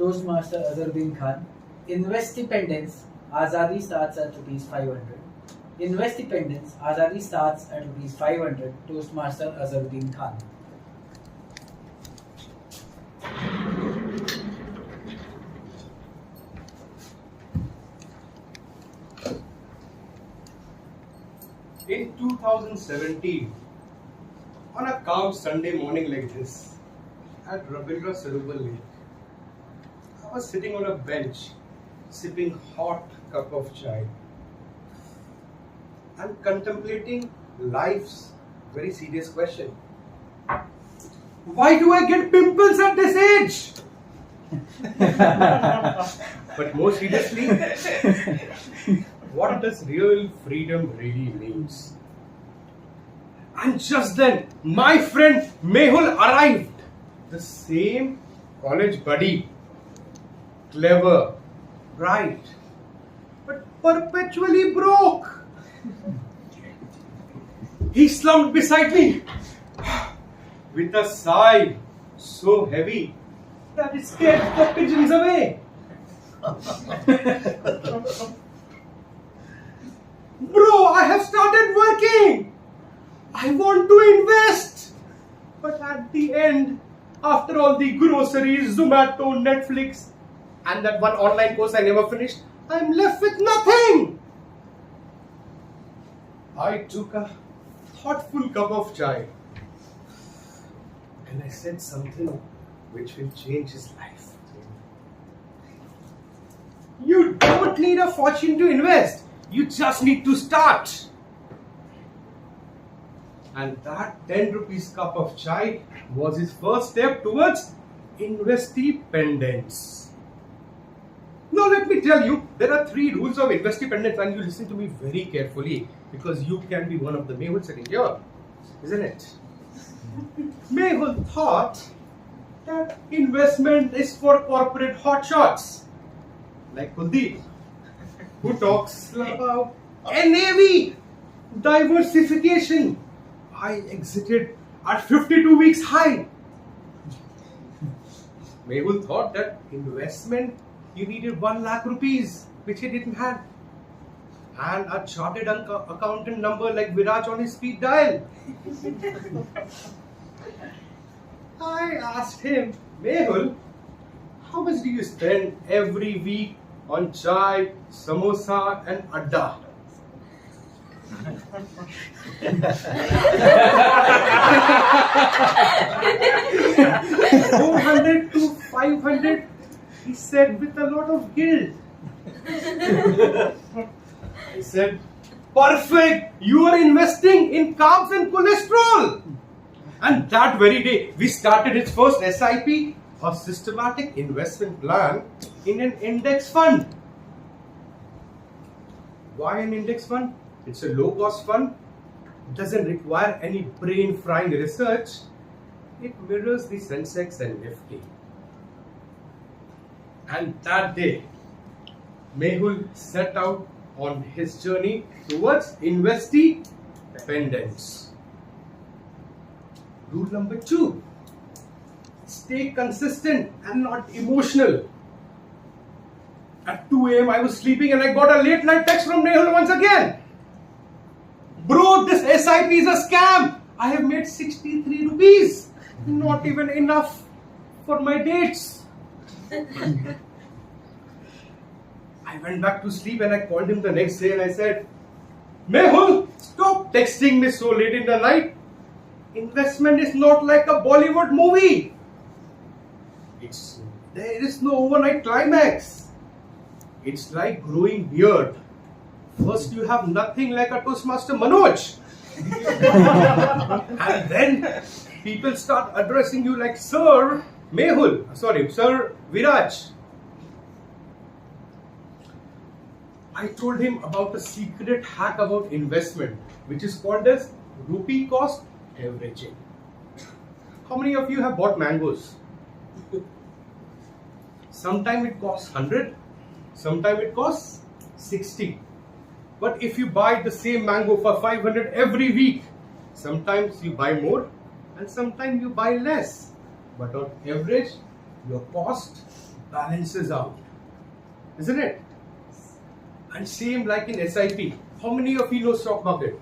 Toastmaster Azadi Khan. Investepedence, Azadi starts at rupees 500. Investepedence, Azadi starts at rupees 500. Toastmaster Azadi Khan. In 2017, on a calm Sunday morning like this, at Rabindra Sarovar Lake, I was sitting on a bench, sipping hot cup of chai and contemplating life's very serious question. Why do I get pimples at this age? But more seriously, what does real freedom really means? And just then, my friend Mehul arrived. The same college buddy. Clever, bright, but perpetually broke. He slumped beside me with a sigh so heavy that it scared the pigeons away. Bro, I have started working. I want to invest. But at the end, after all the groceries, Zomato, Netflix, and that one online course I never finished, I'm left with nothing. I took a thoughtful cup of chai and I said something which will change his life. You don't need a fortune to invest. You just need to start. And that 10 rupees cup of chai was his first step towards Investepedence. Now let me tell you, there are 3 rules of Investepedence, and you listen to me very carefully because you can be one of the Mehul sitting here, isn't it? Mehul thought that investment is for corporate hotshots like Kuldeep, who talks about NAV, diversification. I exited at 52 weeks high. Mehul thought that investment, you needed 1 lakh rupees, which he didn't have, and a chartered accountant number like Viraj on his speed dial. I asked him, Mehul, how much do you spend every week on chai, samosa and adda? 400 to 500, he said with a lot of guilt. I said, perfect, you are investing in carbs and cholesterol. And that very day, we started his first SIP, a systematic investment plan in an index fund. Why an index fund? It's a low-cost fund, doesn't require any brain-frying research. It mirrors the Sensex and Nifty. And that day, Mehul set out on his journey towards Investepedence. Rule number 2, stay consistent and not emotional. At 2 a.m. I was sleeping and I got a late night text from Mehul once again. Bro, this SIP is a scam. I have made 63 rupees. Not even enough for my dates. I went back to sleep and I called him the next day and I said, Mehul, stop texting me so late in the night. Investment is not like a Bollywood movie. There is no overnight climax. It's like growing beard. First you have nothing like a Toastmaster Manoj. And then people start addressing you like Sir Viraj. I told him about a secret hack about investment, which is called as rupee cost averaging. How many of you have bought mangoes? Sometimes it costs 100, sometimes it costs 60. But if you buy the same mango for 500 every week, sometimes you buy more and sometimes you buy less. But on average, your cost balances out, isn't it? And same like in SIP. How many of you know stock market?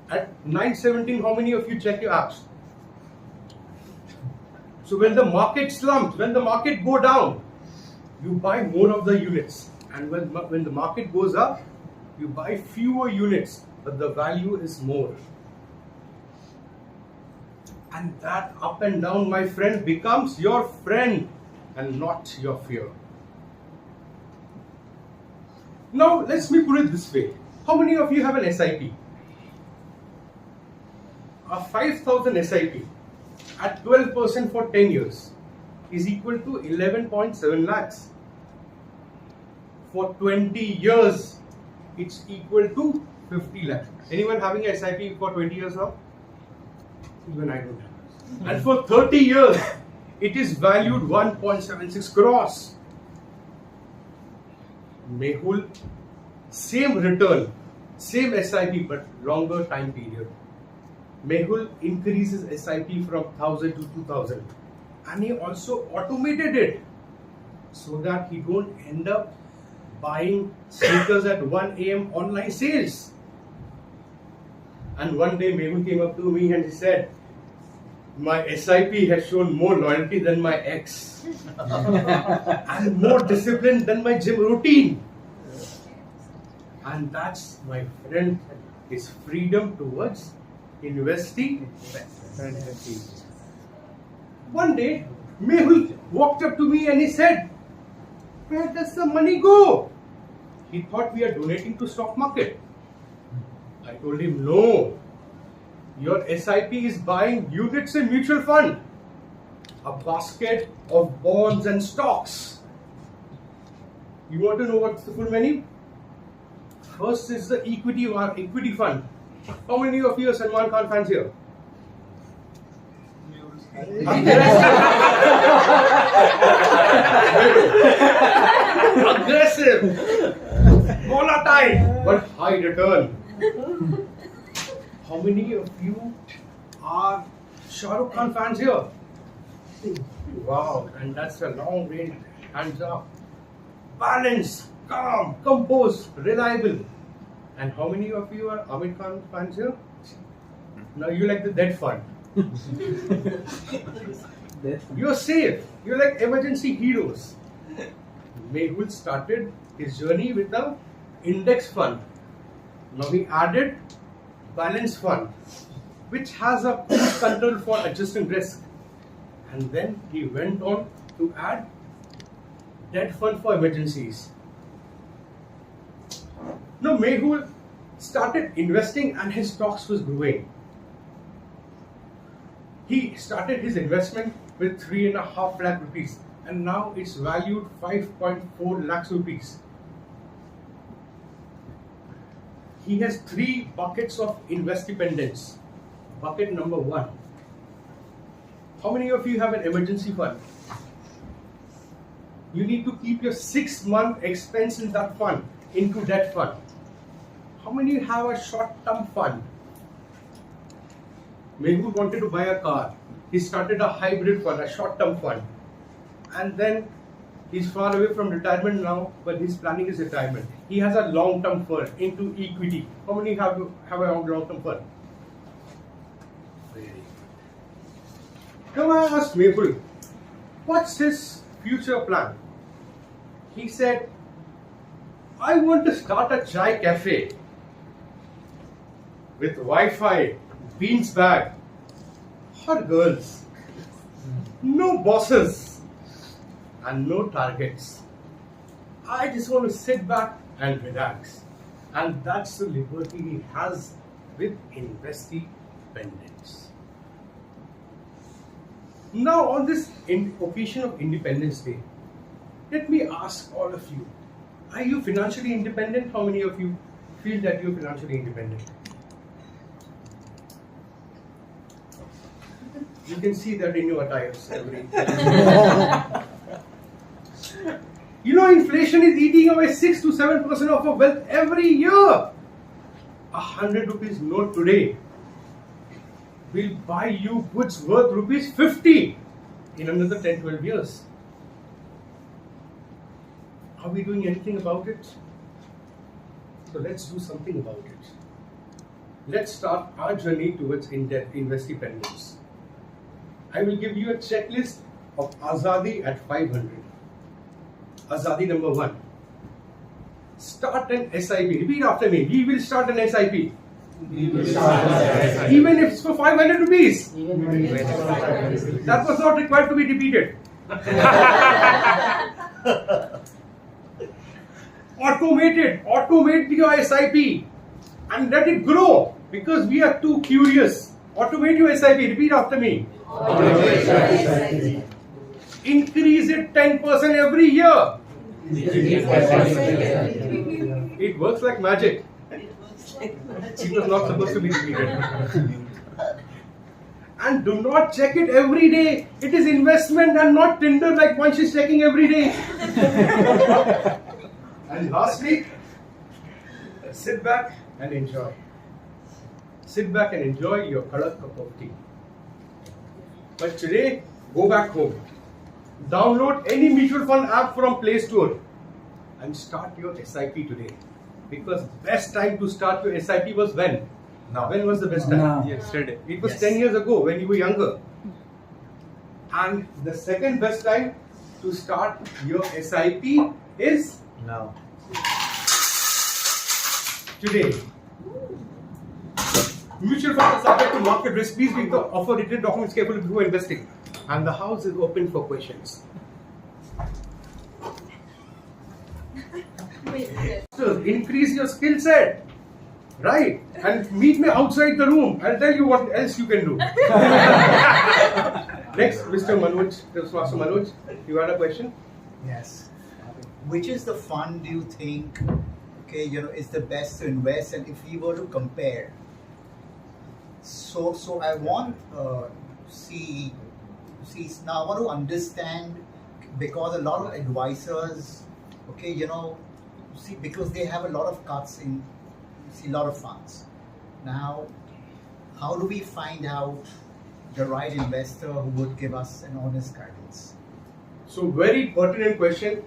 At 9:17, how many of you check your apps? So when the market slumps, when the market go down, you buy more of the units. And when the market goes up, you buy fewer units, but the value is more. And that up and down, my friend, becomes your friend and not your fear. Now, let me put it this way. How many of you have an SIP? A 5,000 SIP at 12% for 10 years is equal to 11.7 lakhs. For 20 years, it's equal to 50 lakhs. Anyone having a SIP for 20 years now? Even I don't have. And for 30 years, it is valued 1.76 crores. Mehul, same return, same SIP, but longer time period. Mehul increases SIP from 1,000 to 2,000, and he also automated it so that he don't end up buying sneakers at 1 a.m. online sales. And one day Mehul came up to me and he said, my SIP has shown more loyalty than my ex and more discipline than my gym routine. And that's, my friend, is freedom towards investing. One day, Mehul walked up to me and he said, where does the money go? He thought we are donating to stock market. I told him, no. Your SIP is buying units in mutual fund. A basket of bonds and stocks. You want to know what's the full menu? First is the equity fund. How many of you are Salman Khan fans here? Aggressive, volatile, but high return. How many of you are Shah Rukh Khan fans here? Wow, and that's a long range. Hands up. Balanced, calm, composed, reliable. And how many of you are Amir Khan fans here? Now you like the dead fund. You're safe. You're like emergency heroes. Mehul started his journey with the index fund. Now he added balance fund, which has a cruise control for adjusting risk. And then he went on to add debt fund for emergencies. Now Mehul started investing and his stocks was growing. He started his investment with 3.5 lakh rupees and now it's valued 5.4 lakhs rupees. He has 3 buckets of Investepedence. Bucket number 1. How many of you have an emergency fund? You need to keep your 6-month expense in that fund into that fund. How many have a short-term fund? Mehul wanted to buy a car. He started a hybrid fund, a short-term fund. And then he's far away from retirement now, but he's planning his retirement. He has a long-term fund into equity. How many have a long-term fund? Very good. Now I asked Mehul, what's his future plan? He said, I want to start a chai cafe with Wi-Fi, beans bag, hot girls, no bosses, and no targets. I just want to sit back and relax. And that's the liberty he has with Investepedence. Now on this occasion of Independence Day, let me ask all of you, are you financially independent? How many of you feel that you're financially independent? You can see that in your attires. You know, inflation is eating away 6 to 7% of our wealth every year. 100 rupees note today will buy you goods worth rupees 50 in another 10-12 years. Are we doing anything about it? So let's do something about it. Let's start our journey towards Investepedence. I will give you a checklist of Azadi at 500. Azadi number 1. Start an SIP. Repeat after me. We will start an SIP. Even if it's for 500 rupees. That was not required to be repeated. Automate your SIP and let it grow because we are too curious. Automate your SIP. Repeat after me. Increase it 10% every year. It works like magic. It was not supposed to be repeated. And do not check it every day. It is investment and not Tinder like one is checking every day. And lastly, sit back and enjoy. Sit back and enjoy your kadak cup of tea. But today, go back home. Download any mutual fund app from Play Store and start your SIP today. Because best time to start your SIP was when? Now. When was the best time? Now. Yesterday. It was 10 years ago when you were younger. And the second best time to start your SIP is now. Today. Mutual funds are subject to market risk. Please read the offer written documents carefully before investing. And the house is open for questions. Increase your skill set. Right? And meet me outside the room. I'll tell you what else you can do. Next, Mr. Manoj, Toastmaster Manoj, you had a question? Yes. Which is the fund do you think, is the best to invest? And if we were to compare, so I want now I want to understand, because a lot of advisors, because they have a lot of cuts in a lot of funds. Now, how do we find out the right investor who would give us an honest guidance? So very pertinent question.